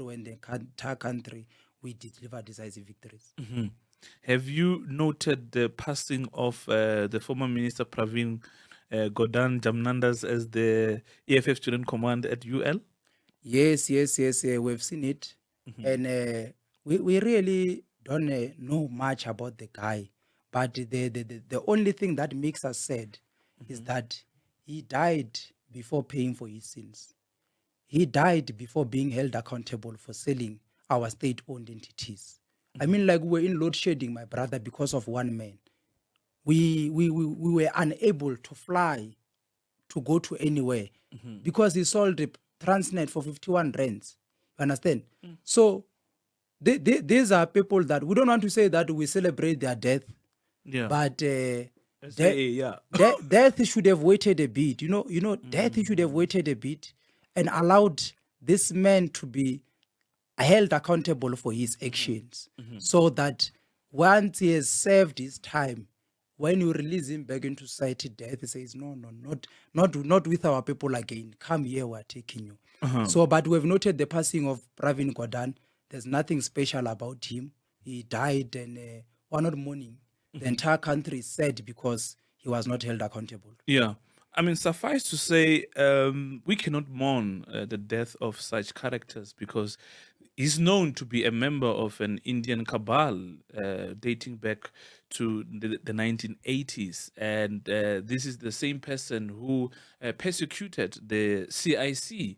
when the entire country we deliver decisive victories. Mm-hmm. Have you noted the passing of the former Minister Pravin Gordhan Jamnandas as the EFF Student Command at UL? Yes, we've seen it. And we really don't know much about the guy. But the only thing that makes us sad is that he died before paying for his sins. He died before being held accountable for selling our state-owned entities. I mean, like we're in load shedding, my brother, because of one man. We were unable to fly to go to anywhere because he sold the Transnet for 51 rands. You understand? So these are people that we don't want to say that we celebrate their death, but death should have waited a bit. You know, death should have waited a bit and allowed this man to be held accountable for his actions, so that once he has served his time, when you release him back into society, death, he says, no, not with our people again. Come here, we're taking you. So, but we've noted the passing of Pravin Gordhan. There's nothing special about him. He died, and we're not mourning. The entire country is sad because he was not held accountable. Yeah. I mean, suffice to say, we cannot mourn the death of such characters because he's known to be a member of an Indian cabal dating back to the 1980s. And this is the same person who persecuted the CIC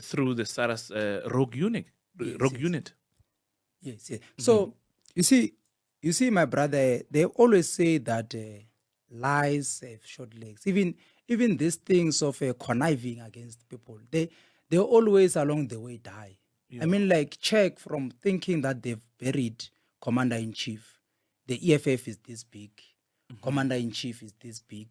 through the Saras rogue unit. Yes. So, you see, my brother, they always say that lies have short legs. Even these things of conniving against people, they always along the way die. I mean, like, check from thinking that they've buried Commander-in-Chief. The EFF is this big. Commander-in-Chief is this big.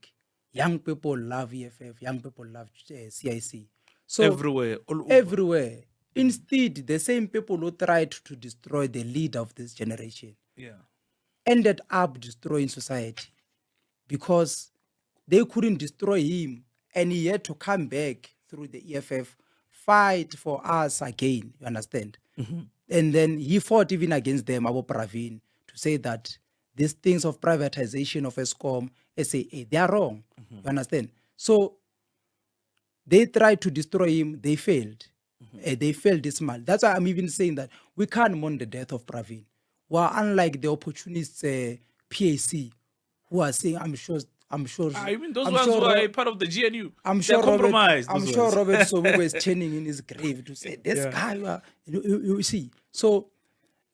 Young people love EFF. Young people love CIC. So everywhere, all over. Everywhere. Instead, the same people who tried to destroy the leader of this generation ended up destroying society because they couldn't destroy him, and he had to come back through the EFF, fight for us again, you understand? And then he fought even against them, Abu Pravin, to say that these things of privatization of ESCOM, SAA, they are wrong, you understand? So they tried to destroy him, they failed. They failed dismal. That's why I'm even saying that we can't mourn the death of Pravin. Well, unlike the opportunists, PAC, who are saying, I'm sure. I mean, those ones who are part of the GNU. I'm sure compromised. I'm sure Robert Sobukwe is turning in his grave to say, this guy, you see. So,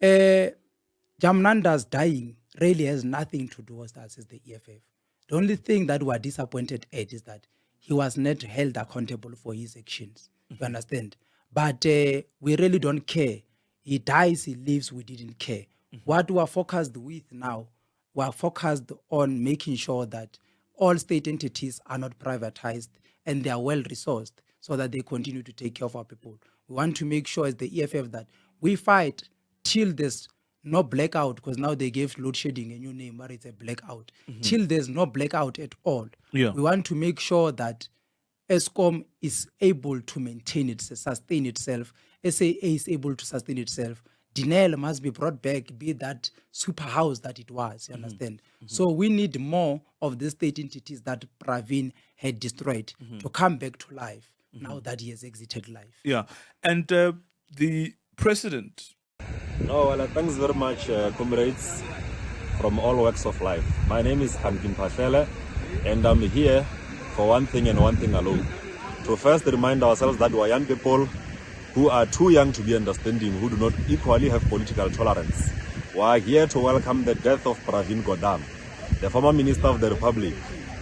Jamnanda's dying really has nothing to do with us as the EFF. The only thing that we're disappointed at is that he was not held accountable for his actions. You understand? But we really don't care. He dies, he lives, we didn't care. What we are focused with now, we are focused on making sure that all state entities are not privatized and they are well-resourced so that they continue to take care of our people. We want to make sure as the EFF that we fight till there's no blackout, because now they gave load shedding a new name, but it's a blackout. Till there's no blackout at all. We want to make sure that ESCOM is able to maintain itself, sustain itself. SAA is able to sustain itself. Dinel must be brought back, be that super house that it was, you understand? So we need more of the state entities that Pravin had destroyed to come back to life now that he has exited life. Yeah, and the president. No, well, thanks very much, comrades from all walks of life. My name is Hankim Pashele, and I'm here for one thing and one thing alone. To first remind ourselves that we are young people who are too young to be understanding, who do not equally have political tolerance. We are here to welcome the death of Pravin Gordhan, the former Minister of the Republic,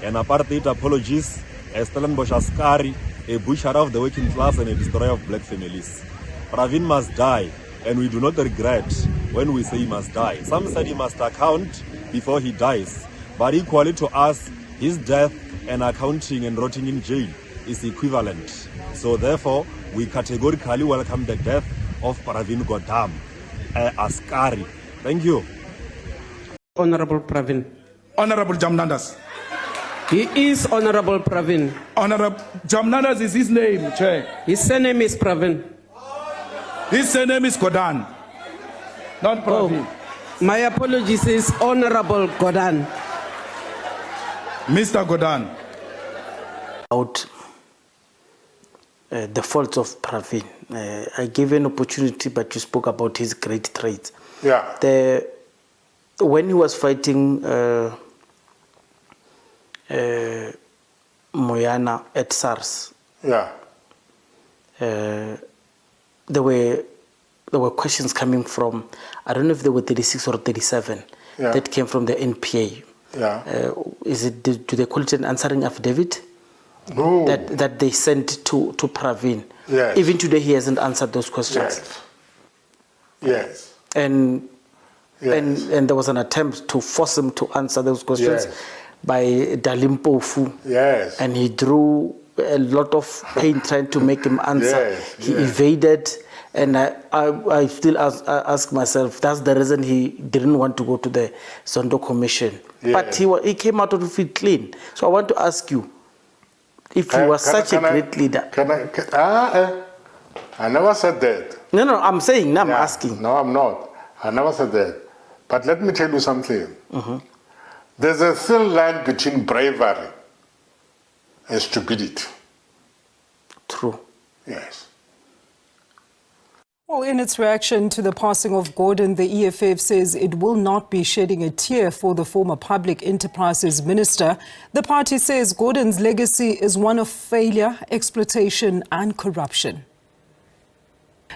an apartheid apologist, a Stellenbosch askari, a butcher of the working class, and a destroyer of black families. Pravin must die, and we do not regret when we say he must die. Some said he must account before he dies, but equally to us, his death and accounting and rotting in jail is equivalent. So therefore, we categorically welcome the death of Pravin Gordhan, askari. Thank you. Honorable Pravin. Honorable Jamnandas. He is Honorable Pravin. Honorable Jamnandas is his name, Chair. His surname is Pravin. His surname is Gordhan, not Pravin. My apologies, is Honorable Gordhan. Mr. Gordhan. About the faults of Pravin. I gave you an opportunity, but you spoke about his great traits. Yeah. When he was fighting Moyana at SARS, Yeah. there were questions coming from, I don't know if they were 36 or 37, Yeah. that came from the NPA. Yeah. Do they call it an answering affidavit? No. That they sent to Pravin. Yes. Even today, he hasn't answered those questions. Yes. And Yes. and there was an attempt to force him to answer those questions Yes. by Dalimpofu. Yes. And he drew a lot of pain trying to make him answer. Yes, He yes. evaded. And I still ask myself, that's the reason he didn't want to go to the Zondo Commission. But he came out of it clean. So I want to ask you, if he was such a great leader. I never said that. No, I'm saying, now I'm asking. No, I'm not. I never said that. But let me tell you something. There's a thin line between bravery and stupidity. True. Yes. Well, in its reaction to the passing of Gordhan, the EFF says it will not be shedding a tear for the former Public Enterprises Minister. The party says Gordhan's legacy is one of failure, exploitation and corruption.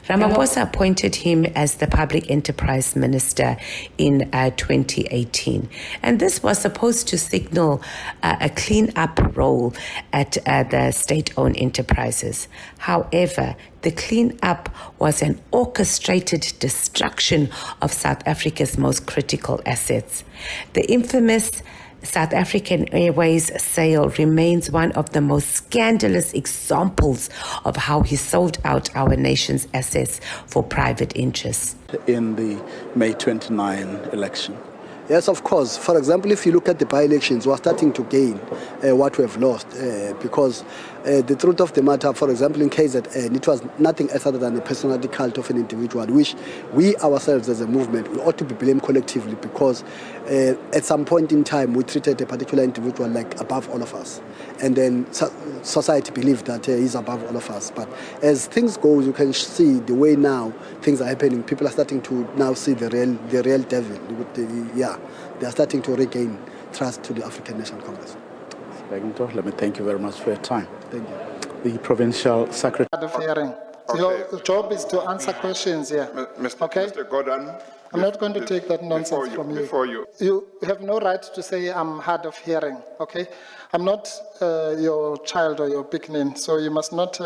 Ramaphosa appointed him as the Public Enterprise Minister in 2018. And this was supposed to signal a clean-up role at the state-owned enterprises. However, the clean-up was an orchestrated destruction of South Africa's most critical assets. The infamous South African Airways sale remains one of the most scandalous examples of how he sold out our nation's assets for private interests. In the May 29 election. Yes, of course. For example, if you look at the by-elections, we're starting to gain what we have lost because the truth of the matter, for example, in KZN, it was nothing else other than a personality cult of an individual, which we ourselves as a movement, we ought to be blamed collectively because at some point in time, we treated a particular individual like above all of us. And then society believed that he's above all of us. But as things go, you can see the way now things are happening. People are starting to now see the real devil. They are starting to regain trust to the African National Congress. Let me thank you very much for your time. Thank you. The Provincial Secretary. Of hearing. Your job is to answer questions here. Mr. Gordhan, I'm not going to take that nonsense from you. You have no right to say I'm hard of hearing, okay? I'm not your child or your picnic, so you must not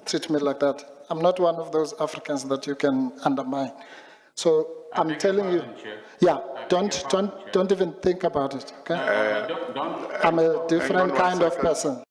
treat me like that. I'm not one of those Africans that you can undermine. So I'm telling you, don't even think about it, okay? I'm a different kind of person.